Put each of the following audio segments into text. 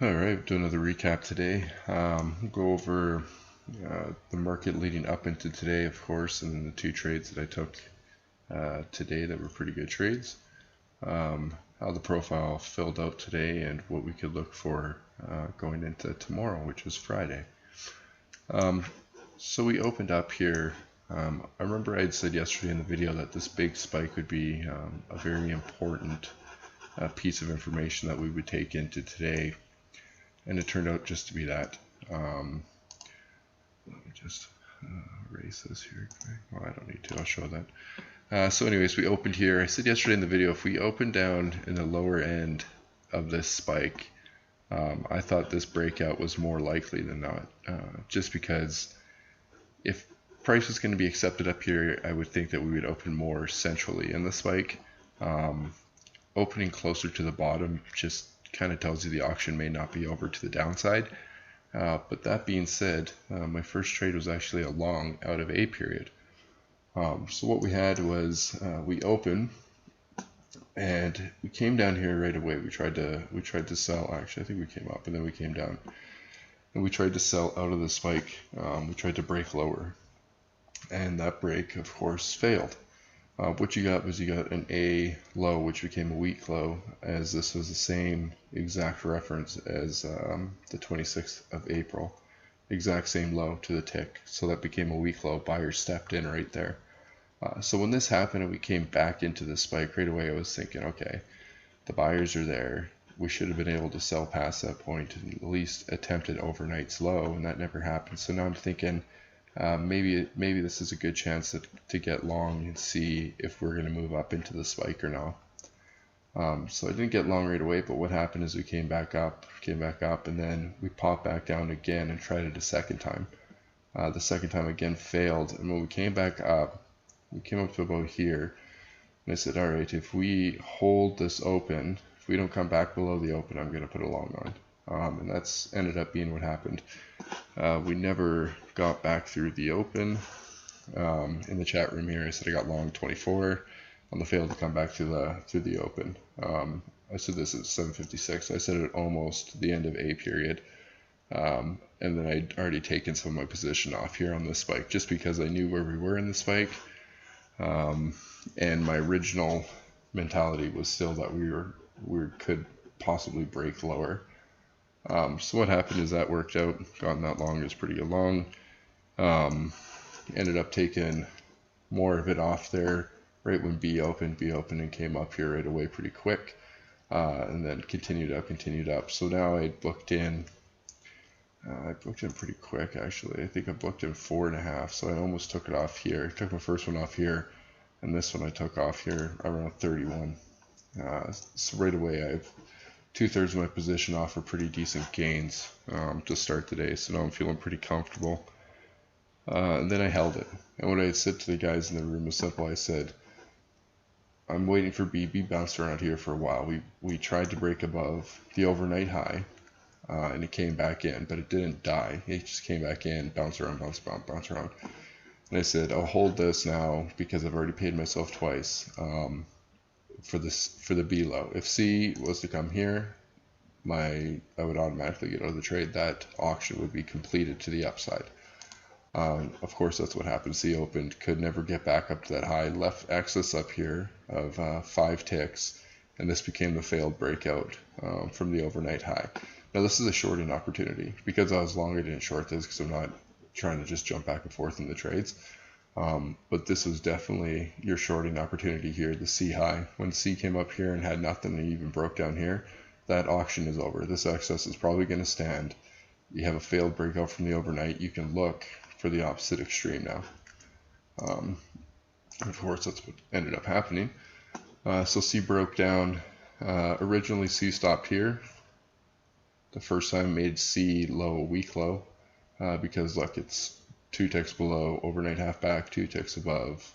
All right, do another recap today. Go over the market leading up into today, of course, and then the two trades that I took today that were pretty good trades. How the profile filled out today and what we could look for going into tomorrow, which is Friday. So we opened up here. I remember I had said yesterday in the video that this big spike would be a very important piece of information that we would take into today. And it turned out just to be that. Let me just erase this here. Well, I don't need to. I'll show that. So anyways, we opened here. I said yesterday in the video, if we open down in the lower end of this spike, I thought this breakout was more likely than not. Just because if price was going to be accepted up here, I would think that we would open more centrally in the spike. Opening closer to the bottom just kind of tells you the auction may not be over to the downside. But that being said, my first trade was actually a long out of A period. So what we had was we opened and we came down here right away. We tried to sell. Actually, I think we came up and then we came down, and we tried to sell out of the spike. We tried to break lower, and that break, of course, failed. What you got was you got an A low, which became a weak low, as this was the same exact reference as the 26th of April. Exact same low to the tick. So that became a weak low. Buyers stepped in right there. So when this happened and we came back into the spike right away, I was thinking, okay, the buyers are there. We should have been able to sell past that point and at least attempt an overnight's low, and that never happened. So now I'm thinking, maybe this is a good chance to get long and see if we're going to move up into the spike or not. So I didn't get long right away, but what happened is we came back up, and then we popped back down again and tried it a second time. The second time again failed, and when we came back up, we came up to about here, and I said, all right, if we hold this open, if we don't come back below the open, I'm going to put a long on. And that's ended up being what happened. We never got back through the open. In the chat room here, I said I got long 24 on the fail to come back through the open. I said this at 7:56. I said it almost the end of A period. And then I'd already taken some of my position off here on this spike just because I knew where we were in the spike. And my original mentality was still that we could possibly break lower. So what happened is that worked out. Gotten that long, it was pretty good long. Ended up taking more of it off there right when B opened and came up here right away pretty quick. And then continued up. So now I booked in pretty quick actually. I think I booked in 4.5, so I almost took it off here. I took my first one off here, and this one I took off here around 31. So right away I have 2/3 of my position off for pretty decent gains to start the day. So now I'm feeling pretty comfortable. And then I held it. And what I had said to the guys in the room was simple. I said, I'm waiting for BB bounced around here for a while. We tried to break above the overnight high, and it came back in, but it didn't die. It just came back in, bounce around. And I said, I'll hold this now because I've already paid myself twice for the B low. If C was to come here, I would automatically get out of the trade. That auction would be completed to the upside. Of course, that's what happened. C opened, could never get back up to that high, left excess up here of 5 ticks, and this became the failed breakout from the overnight high. Now this is a shorting opportunity. Because I was long, I didn't short this because I'm not trying to just jump back and forth in the trades. But this was definitely your shorting opportunity here, the C high. When C came up here and had nothing and even broke down here, that auction is over. This excess is probably going to stand. You have a failed breakout from the overnight. You can look for the opposite extreme now. Of course, that's what ended up happening. So C broke down. Originally, C stopped here. The first time made C low a weak low because look, it's 2 ticks below overnight half back, 2 ticks above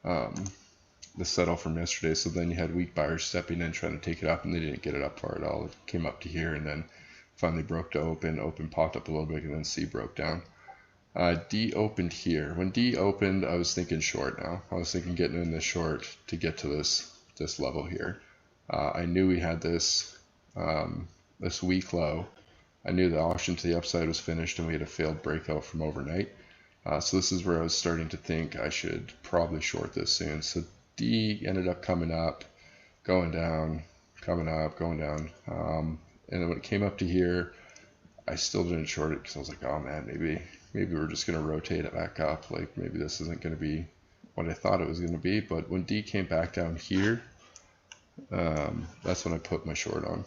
the settle from yesterday. So then you had weak buyers stepping in trying to take it up, and they didn't get it up far at all. It came up to here and then finally broke to open. Open popped up a little bit, and then C broke down. D opened here. When D opened, I was thinking short now. I was thinking getting in this short to get to this level here. I knew we had this this week low. I knew the option to the upside was finished and we had a failed breakout from overnight. So this is where I was starting to think I should probably short this soon. So D ended up coming up, going down, coming up, going down. And then when it came up to here, I still didn't short it because I was like, oh man, maybe we're just going to rotate it back up. Like maybe this isn't going to be what I thought it was going to be. But when D came back down here, that's when I put my short on.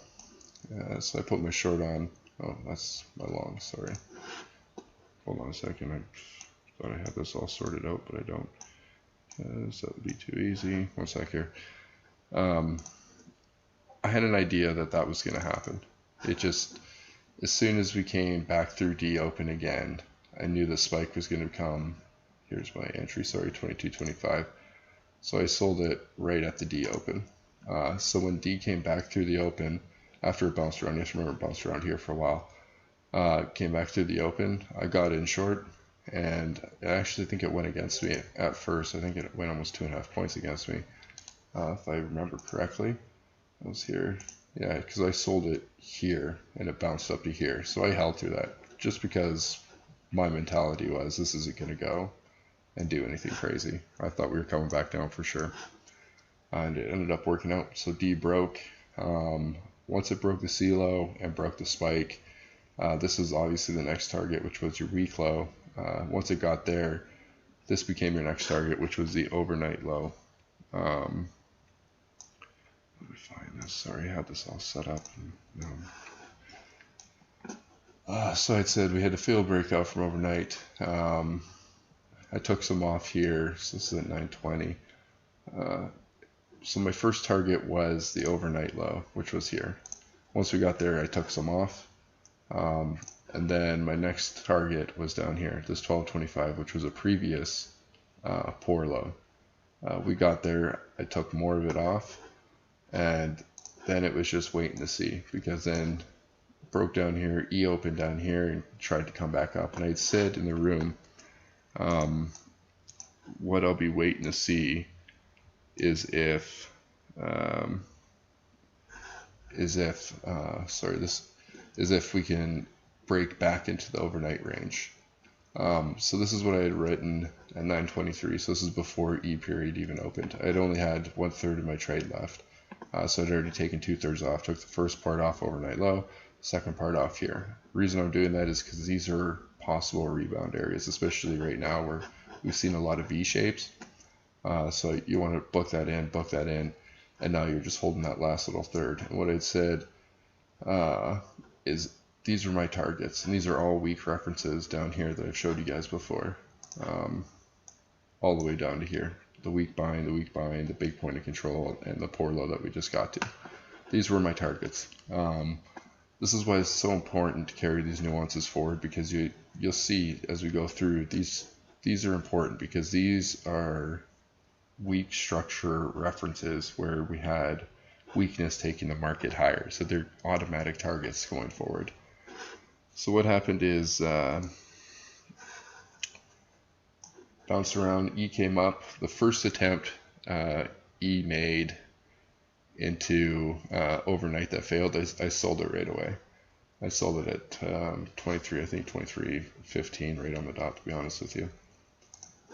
So I put my short on. Oh, that's my long, sorry. Hold on a second. I thought I had this all sorted out, but I don't. So that would be too easy. One sec here. I had an idea that was going to happen. It just, as soon as we came back through D open again, I knew the spike was going to come. Here's my entry, sorry, 22.25. So I sold it right at the D open. So when D came back through the open, after it bounced around, you have to remember it bounced around here for a while, came back through the open, I got in short, and I actually think it went against me at first. I think it went almost 2.5 points against me, if I remember correctly. I was here, yeah, because I sold it here and it bounced up to here. So I held through that just because my mentality was this isn't going to go and do anything crazy. I thought we were coming back down for sure. And it ended up working out. So D broke. Once it broke the C low and broke the spike, this is obviously the next target, which was your week low. Once it got there, this became your next target, which was the overnight low. Let me find this. Sorry, I had this all set up. So I said we had a failed breakout from overnight. I took some off here. So this is at 920. So my first target was the overnight low, which was here. Once we got there, I took some off. And then my next target was down here, this 1225, which was a previous poor low. We got there, I took more of it off, and then it was just waiting to see, because then it broke down here, E opened down here and tried to come back up, and I'd said in the room, what I'll be waiting to see is if we can break back into the overnight range. So this is what I had written at 9:23. So this is before E period even opened. I had only had 1/3 of my trade left. So I'd already taken 2/3 off. Took the first part off overnight low, second part off here. The reason I'm doing that is because these are possible rebound areas, especially right now where we've seen a lot of V shapes. So you want to book that in, and now you're just holding that last little third. And what I'd said is these are my targets, and these are all weak references down here that I've showed you guys before, all the way down to here. The weak buying, the big point of control, and the poor low that we just got to. These were my targets. This is why it's so important to carry these nuances forward, because you'll see as we go through, these are important because these are weak structure references where we had weakness taking the market higher. So they're automatic targets going forward. So what happened is bounced around, E came up. The first attempt E made into overnight that failed, I sold it right away. I sold it at 23, I think 23.15, right on the dot, to be honest with you.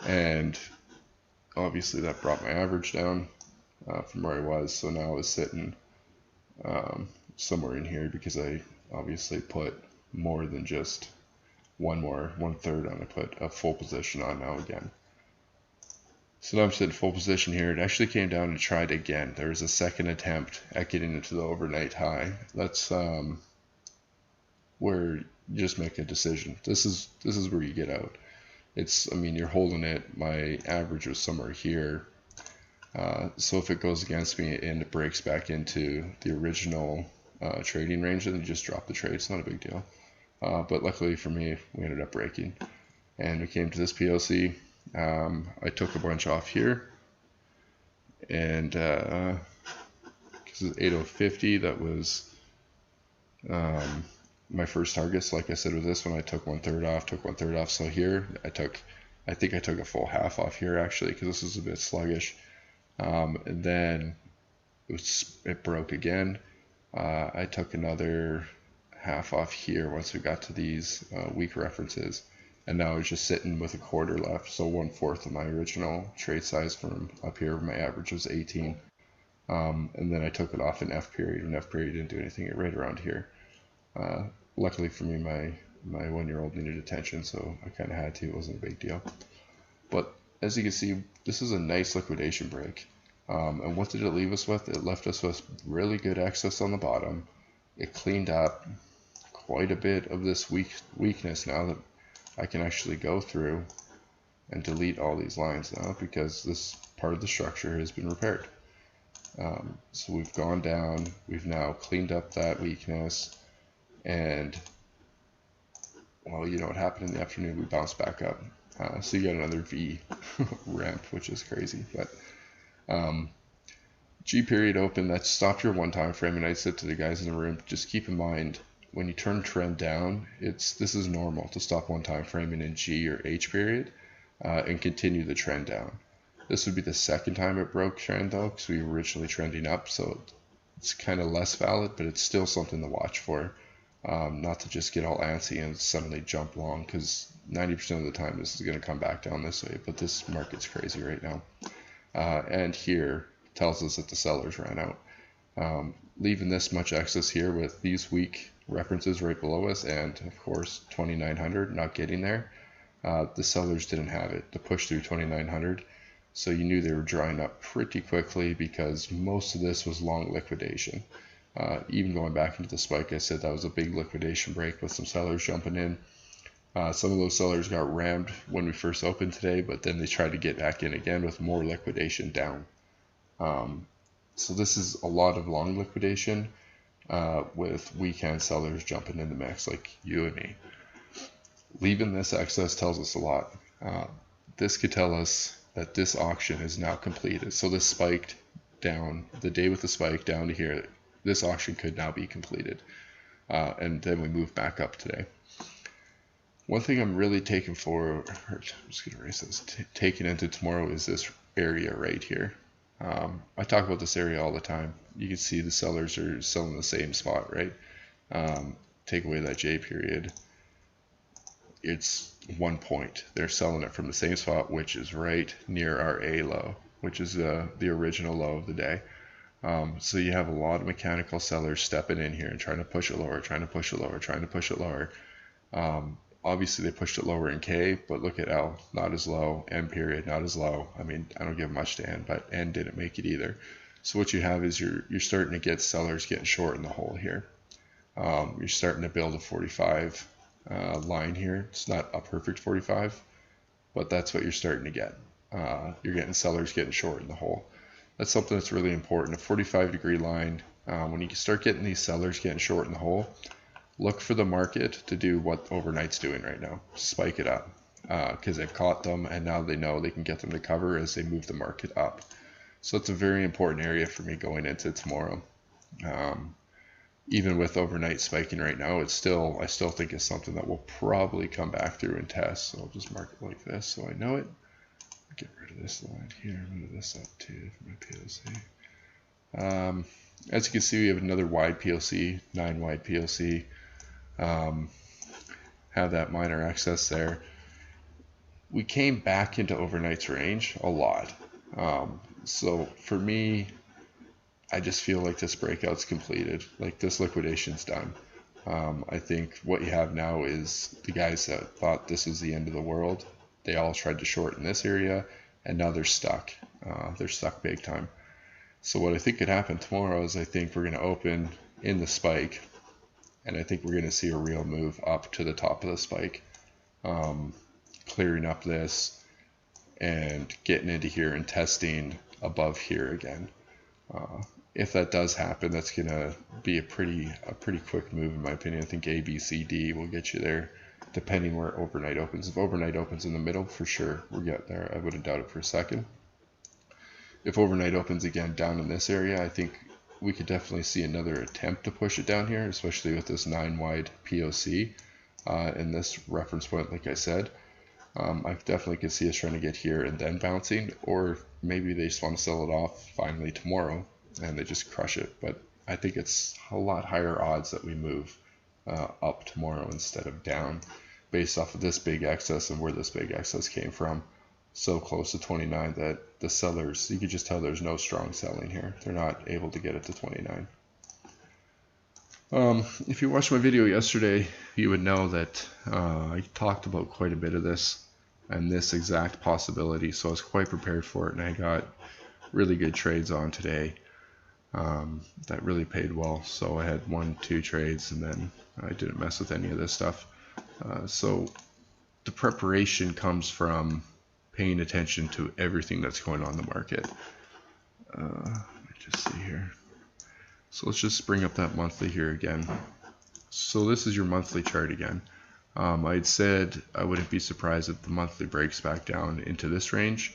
And obviously that brought my average down from where I was. So now I was sitting somewhere in here because I obviously put more than just 1/3 on. I put a full position on now again. So now I'm sitting full position here. It actually came down and tried again. There was a second attempt at getting into the overnight high. That's where you just make a decision. This is where you get out. I mean, you're holding it. My average was somewhere here. So if it goes against me and it breaks back into the original trading range, then you just drop the trade. It's not a big deal. But luckily for me, we ended up breaking. And we came to this PLC. I took a bunch off here. And because it's 8050, that was my first target. So like I said with this one, I took 1/3 off, took 1/3 off. So here, I think I took a full half off here actually, because this is a bit sluggish. And then it broke again. I took another half off here once we got to these weak references, and now I was just sitting with a quarter left, so 1/4 of my original trade size from up here. My average was 18, and then I took it off in F period, and F period didn't do anything right around here. Luckily for me, my 1-year-old needed attention, so I kind of had to. It wasn't a big deal. But as you can see, this is a nice liquidation break. And what did it leave us with? It left us with really good excess on the bottom. It cleaned up quite a bit of this weakness now that I can actually go through and delete all these lines now, because this part of the structure has been repaired. So we've gone down, we've now cleaned up that weakness, and well, you know what happened in the afternoon? We bounced back up. So you got another V ramp, which is crazy. But G period open, that stopped your 1 time frame, and I said to the guys in the room, just keep in mind, when you turn trend down, this is normal to stop 1 time frame in G or H period and continue the trend down. This would be the 2nd time it broke trend though, because we were originally trending up, so it's kind of less valid, but it's still something to watch for. Not to just get all antsy and suddenly jump long, because 90% of the time this is going to come back down this way, but this market's crazy right now. And here tells us that the sellers ran out. Leaving this much excess here with these weak references right below us, and of course 2900 not getting there, the sellers didn't have it to push through 2900, so you knew they were drying up pretty quickly, because most of this was long liquidation. Even going back into the spike, I said that was a big liquidation break with some sellers jumping in. Some of those sellers got rammed when we first opened today, but then they tried to get back in again with more liquidation down. So this is a lot of long liquidation with weekend sellers jumping in the mix like you and me. Leaving this excess tells us a lot. This could tell us that this auction is now completed. So this spiked down, the day with the spike down to here, this auction could now be completed. And then we move back up today. One thing I'm really taking forward, I'm just going to erase this, taking into tomorrow is this area right here. I talk about this area all the time. You can see the sellers are selling the same spot, right? Take away that J period. It's 1 point. They're selling it from the same spot, which is right near our A low, which is the original low of the day. So you have a lot of mechanical sellers stepping in here and trying to push it lower, trying to push it lower, trying to push it lower. Obviously they pushed it lower in K, but look at L, not as low, N period, not as low. I mean, I don't give much to N, but N didn't make it either. So what you have is you're starting to get sellers getting short in the hole here. You're starting to build a 45 line here. It's not a perfect 45, but that's what you're starting to get. You're getting sellers getting short in the hole. That's something that's really important. A 45-degree line, when you start getting these sellers getting short in the hole, look for the market to do what overnight's doing right now. Spike it up, because they've caught them, and now they know they can get them to cover as they move the market up. So it's a very important area for me going into tomorrow. Even with overnight spiking right now, I still think it's something that will probably come back through and test. So I'll just mark it like this so I know it. Get rid of this line here, move this up too for my PLC. As you can see, we have another wide PLC, 9 wide PLC. Have that minor excess there. We came back into overnight's range a lot. So for me, I just feel like this breakout's completed. Like this liquidation's done. I think what you have now is the guys that thought this was the end of the world. They all tried to short in this area, and now they're stuck. They're stuck big time. So what I think could happen tomorrow is I think we're going to open in the spike, and I think we're going to see a real move up to the top of the spike, clearing up this and getting into here and testing above here again. If that does happen, that's going to be a pretty quick move in my opinion. I think A, B, C, D will get you there, depending where overnight opens. If overnight opens in the middle, for sure we'll get there. I wouldn't doubt it for a second. If overnight opens again down in this area, I think we could definitely see another attempt to push it down here, especially with this 9 wide POC and this reference point, like I said. I definitely could see us trying to get here and then bouncing, or maybe they just want to sell it off finally tomorrow and they just crush it. But I think it's a lot higher odds that we move up tomorrow instead of down, based off of this big excess and where this big excess came from. So close to 29 that the sellers, you could just tell there's no strong selling here. They're not able to get it to 29. If you watched my video yesterday, you would know that I talked about quite a bit of this and this exact possibility, so I was quite prepared for it, and I got really good trades on today that really paid well. So I had 1-2 trades, and then I didn't mess with any of this stuff. So the preparation comes from paying attention to everything that's going on in the market. Let me just see here. So let's just bring up that monthly here again. So this is your monthly chart again. I'd said I wouldn't be surprised if the monthly breaks back down into this range.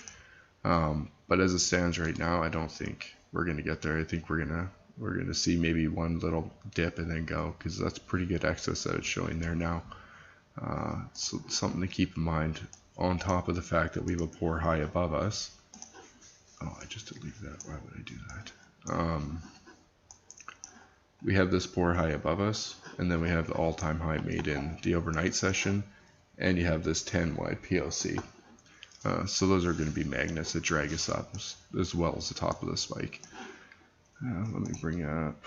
But as it stands right now, I don't think we're going to get there. I think we're going to see maybe one little dip and then go, because that's pretty good excess that it's showing there now. So something to keep in mind, on top of the fact that we have a poor high above us. Oh, I just deleted that. Why would I do that? We have this poor high above us, and then we have the all-time high made in the overnight session, and you have this 10-wide PLC. So those are going to be magnets that drag us up, as well as the top of the spike. Let me bring up,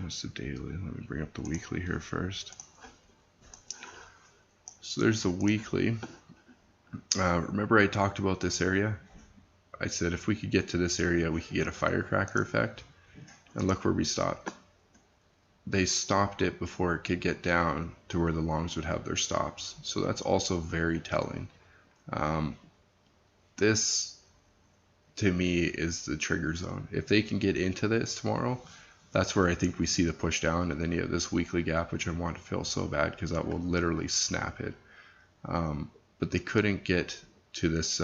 what's the daily? Let me bring up the weekly here first. So there's the weekly. Remember I talked about this area? I said if we could get to this area, we could get a firecracker effect. And look where we stopped. They stopped it before it could get down to where the longs would have their stops. So that's also very telling. This, to me, is the trigger zone. If they can get into this tomorrow, that's where I think we see the push down. And then you have this weekly gap, which I want to fill so bad because that will literally snap it. But they couldn't get to this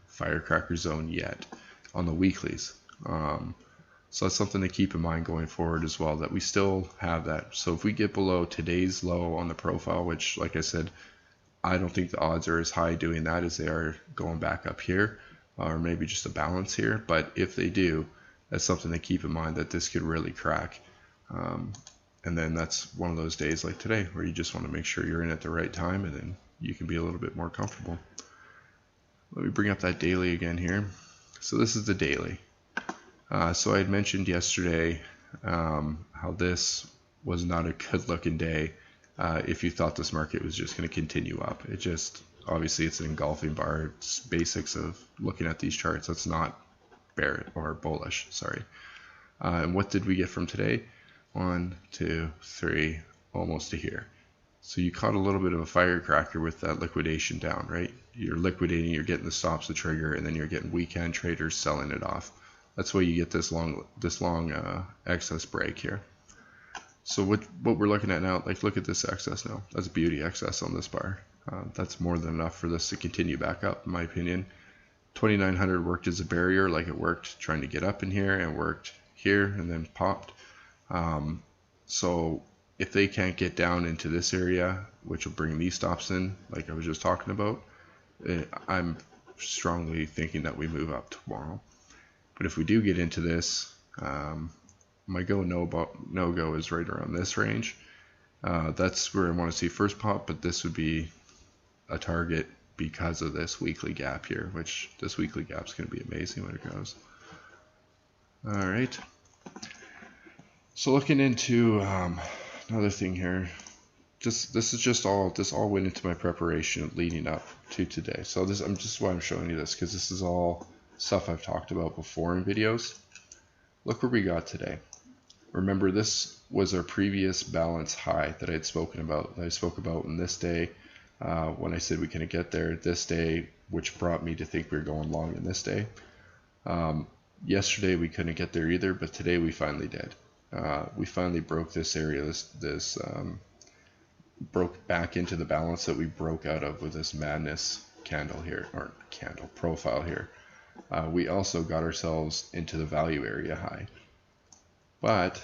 firecracker zone yet on the weeklies. So that's something to keep in mind going forward as well, that we still have that. So if we get below today's low on the profile, which, like I said, I don't think the odds are as high doing that as they are going back up here, or maybe just a balance here. But if they do, that's something to keep in mind, that this could really crack. And then that's one of those days like today where you just want to make sure you're in at the right time, and then you can be a little bit more comfortable. Let me bring up that daily again here. So this is the daily. So I had mentioned yesterday how this was not a good looking day if you thought this market was just going to continue up. It just, obviously it's an engulfing bar. It's basics of looking at these charts. That's not bearish or bullish, sorry. And what did we get from today? 1, 2, 3, almost to here. So you caught a little bit of a firecracker with that liquidation down, right? You're liquidating, you're getting the stops, the trigger, and then you're getting weekend traders selling it off. That's why you get this long excess break here. So what we're looking at now, like look at this excess now. That's beauty excess on this bar. That's more than enough for this to continue back up, in my opinion. 2900 worked as a barrier, like it worked trying to get up in here, and worked here and then popped. So if they can't get down into this area, which will bring these stops in, like I was just talking about, I'm strongly thinking that we move up tomorrow. But if we do get into this, my go no go is right around this range. That's where I want to see first pop, but this would be a target because of this weekly gap here, which this weekly gap is going to be amazing when it goes. All right. So looking into another thing here, this all went into my preparation leading up to today. So I'm just why I'm showing you this, because this is all stuff I've talked about before in videos. Look where we got today. Remember, this was our previous balance high that I had spoken about. That I spoke about in this day when I said we couldn't get there. This day, which brought me to think we were going long in this day. Yesterday we couldn't get there either, but today we finally did. We finally broke this area. This broke back into the balance that we broke out of with this madness candle here, or candle profile here. We also got ourselves into the value area high, but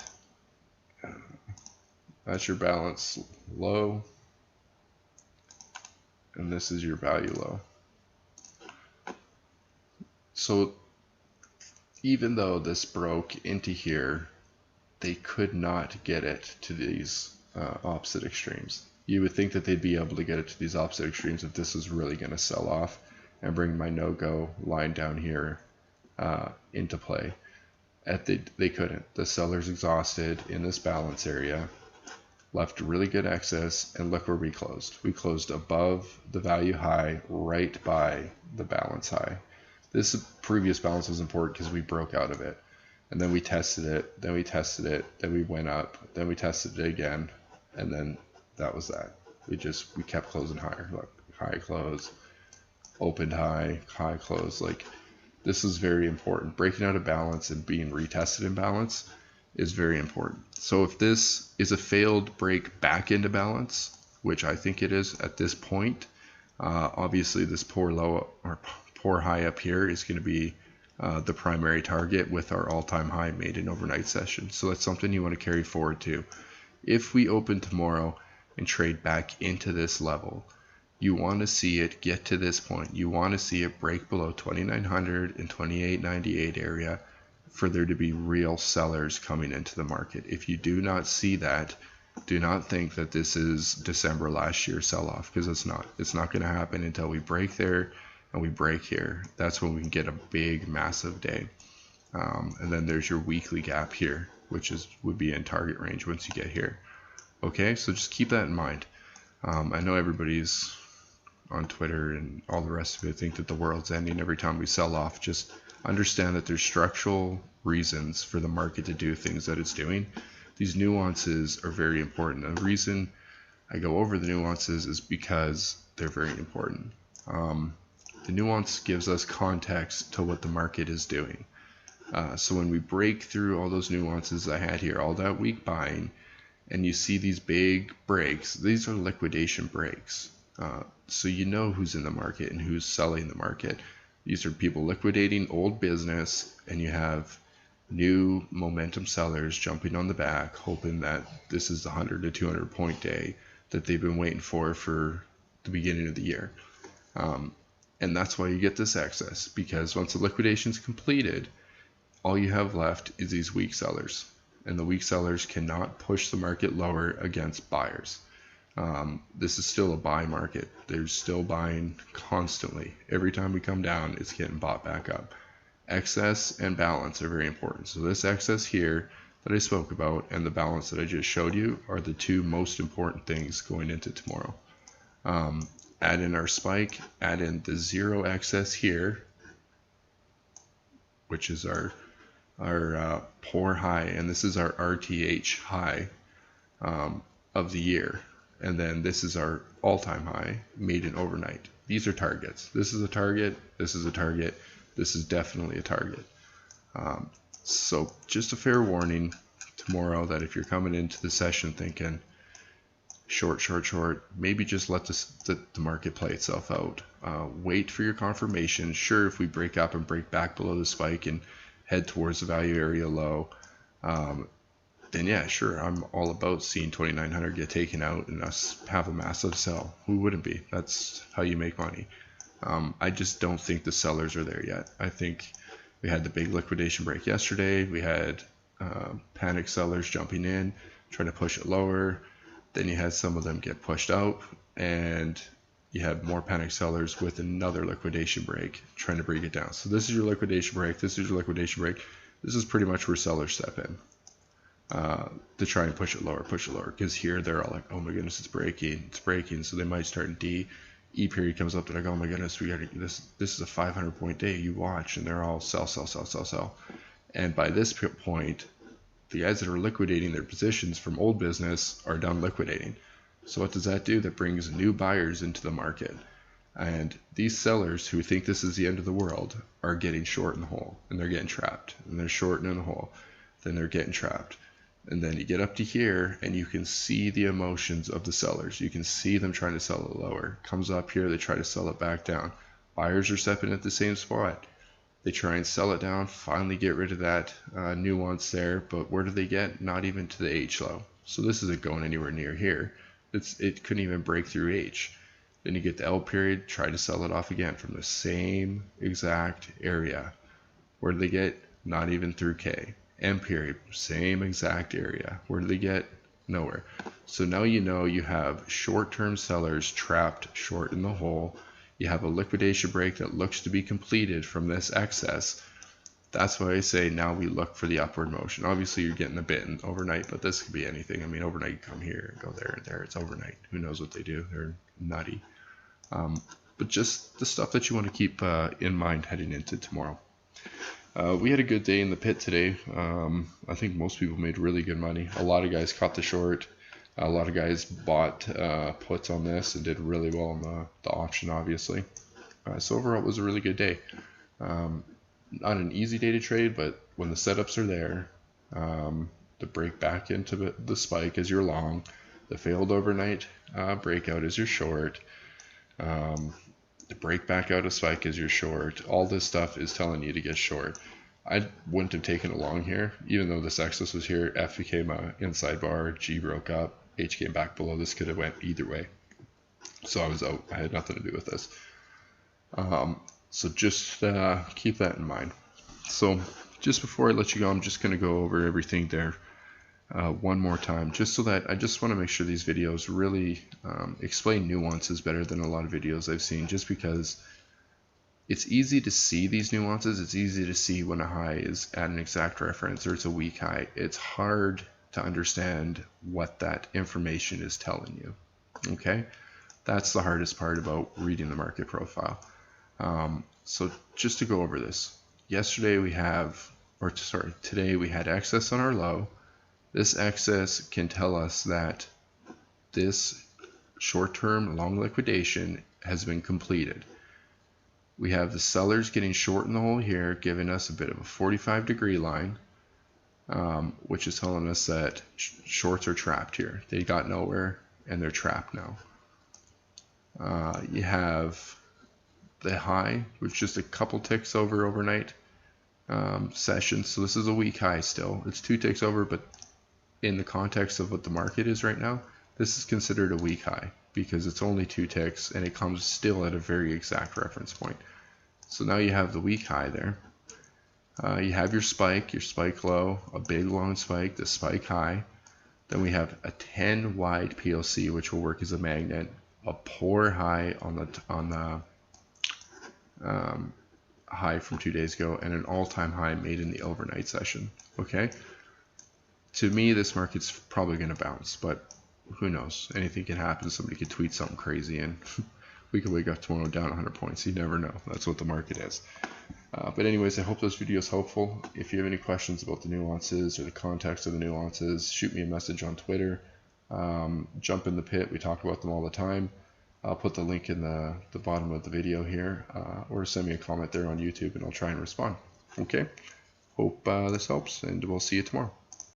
that's your balance low, and this is your value low. So even though this broke into here, they could not get it to these opposite extremes. You would think that they'd be able to get it to these opposite extremes if this was really going to sell off and bring my no-go line down here into play. They couldn't. The seller's exhausted in this balance area, left really good excess, and look where we closed. We closed above the value high, right by the balance high. This previous balance was important because we broke out of it. And then we tested it, then we tested it, then we went up, then we tested it again, and then that was that. We kept closing higher. Look, high close, opened high, high close. Like, this is very important. Breaking out of balance and being retested in balance is very important. So if this is a failed break back into balance, which I think it is at this point, obviously this poor low or poor high up here is going to be the primary target with our all-time high made in overnight session. So that's something you want to carry forward to. If we open tomorrow and trade back into this level, you want to see it get to this point. You want to see it break below 2900 and 2898 area for there to be real sellers coming into the market. If you do not see that, do not think that this is December last year sell-off, because it's not. It's not going to happen until we break there and we break here. That's when we can get a big, massive day. And then there's your weekly gap here, which would be in target range once you get here. Okay, so just keep that in mind. I know everybody's on Twitter and all the rest of it think that the world's ending every time we sell off. Just understand that there's structural reasons for the market to do things that it's doing. These nuances are very important. And the reason I go over the nuances is because they're very important. The nuance gives us context to what the market is doing. So when we break through all those nuances I had here, all that weak buying, and you see these big breaks, these are liquidation breaks. So you know who's in the market and who's selling the market. These are people liquidating old business, and you have new momentum sellers jumping on the back, hoping that this is the 100 to 200 point day that they've been waiting for the beginning of the year. And that's why you get this excess, because once the liquidation is completed, all you have left is these weak sellers, and the weak sellers cannot push the market lower against buyers. This is still a buy market. There's still buying constantly. Every time we come down, it's getting bought back up. Excess and balance are very important. So this excess here that I spoke about and the balance that I just showed you are the two most important things going into tomorrow. Add in our spike, add in the zero excess here, which is our poor high, and this is our RTH high of the year. And then this is our all-time high made in overnight. These are targets. This is a target. This is a target. This is definitely a target. So just a fair warning tomorrow that if you're coming into the session thinking short, maybe just let the market play itself out. Wait for your confirmation. Sure, if we break up and break back below the spike and head towards the value area low, then yeah, sure, I'm all about seeing 2900 get taken out and us have a massive sell. Who wouldn't be? That's how you make money. I just don't think the sellers are there yet. I think we had the big liquidation break yesterday. We had panic sellers jumping in, trying to push it lower. Then you had some of them get pushed out, and you had more panic sellers with another liquidation break trying to bring it down. So this is your liquidation break. This is your liquidation break. This is pretty much where sellers step in to try and push it lower, because here they're all like, oh my goodness, it's breaking. So they might start in D. E period comes up, they're like, oh my goodness, we got this is a 500 point day, you watch, and they're all sell. And by this point, the guys that are liquidating their positions from old business are done liquidating. So what does that do? That brings new buyers into the market. And these sellers who think this is the end of the world are getting short in the hole, and they're getting trapped, and they're shorting in the hole, then they're getting trapped. And then you get up to here and you can see the emotions of the sellers. You can see them trying to sell it lower. Comes up here, they try to sell it back down. Buyers are stepping at the same spot. They try and sell it down, finally get rid of that nuance there, but where do they get? Not even to the H low. So this isn't going anywhere near here. It couldn't even break through H. Then you get the L period, try to sell it off again from the same exact area. Where do they get? not even through K. M period, same exact area. Where do they get? Nowhere. So now you know you have short-term sellers trapped short in the hole. You have a liquidation break that looks to be completed from this excess. That's why I say now we look for the upward motion. Obviously you're getting a bit in overnight, but this could be anything. I mean, overnight you come here and go there and there. It's overnight. Who knows what they do? They're nutty. But just the stuff that you want to keep in mind heading into tomorrow. We had a good day in the pit today. I think most people made really good money. A lot of guys caught the short. A lot of guys bought puts on this and did really well on the option, obviously. So overall, it was a really good day. Not an easy day to trade, but when the setups are there, the break back into the spike is your long, the failed overnight breakout is your short, the break back out of spike is your short. All this stuff is telling you to get short. I wouldn't have taken a long here, even though this excess was here. F became a inside bar, G broke up, H came back below. This could have went either way. So I was out. I had nothing to do with this. So just keep that in mind. So just before I let you go, I'm just going to go over everything there one more time, just so that I just want to make sure these videos really explain nuances better than a lot of videos I've seen, just because it's easy to see these nuances. It's easy to see when a high is at an exact reference or it's a weak high. It's hard to understand what that information is telling you. Okay, that's the hardest part about reading the market profile. So just to go over this, today we had excess on our low. This excess can tell us that this short-term long liquidation has been completed. We have the sellers getting short in the hole here, giving us a bit of a 45-degree line, which is telling us that shorts are trapped here. They got nowhere and they're trapped now. You have the high, which is just a couple ticks over overnight session. So this is a weak high still. It's 2 ticks over, but in the context of what the market is right now, this is considered a weak high because it's only 2 ticks and it comes still at a very exact reference point. So now you have the weak high there. You have your spike low, a big long spike, the spike high. Then we have a 10 wide PLC, which will work as a magnet, a poor high on the high from 2 days ago, and an all-time high made in the overnight session. Okay, to me this market's probably going to bounce, but who knows, anything can happen. Somebody could tweet something crazy and we could wake up tomorrow down 100 points. You never know. That's what the market is. But anyways, I hope this video is helpful. If you have any questions about the nuances or the context of the nuances, shoot me a message on Twitter. Jump in the pit. We talk about them all the time. I'll put the link in the bottom of the video here, or send me a comment there on YouTube and I'll try and respond. Okay, hope this helps, and we'll see you tomorrow.